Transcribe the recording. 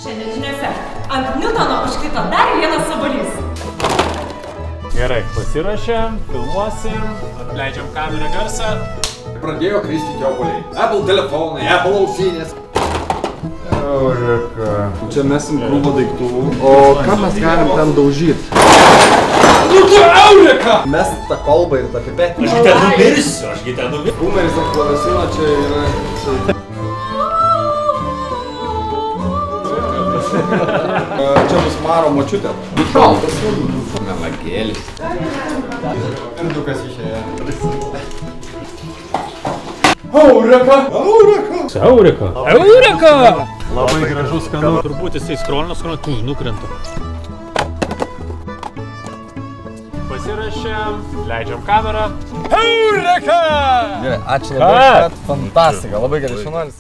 Šiandien žiniuose ant Newtono užkrito dar vienas obuolys. Gerai, pasiruošėm, filmuosim, atleidžiam kamerą garsą. Pradėjo kristi tie obuoliai. Apple telefonai, Apple ausinės. Eureka. Čia mesim krūvą daiktų. O ką mes galim ten daužyti? Nu tu Eureka! Mes tą kolbą ir tą pipetį. Aš ten numirsiu, Bumeris ant klavesino čia yra... Čia bus Maro močiutė. Šaltas. Melagėlis. Ir dukas išėjo. Eureka! Eureka! Eureka! Eureka! Labai gražus skanu. Turbūt jisai skrolina, nukrenta. Pasirašėm, leidžiam kamerą. Eureka! Gerai, ačiū labai, kad fantastika, labai gerai, šaunuolis.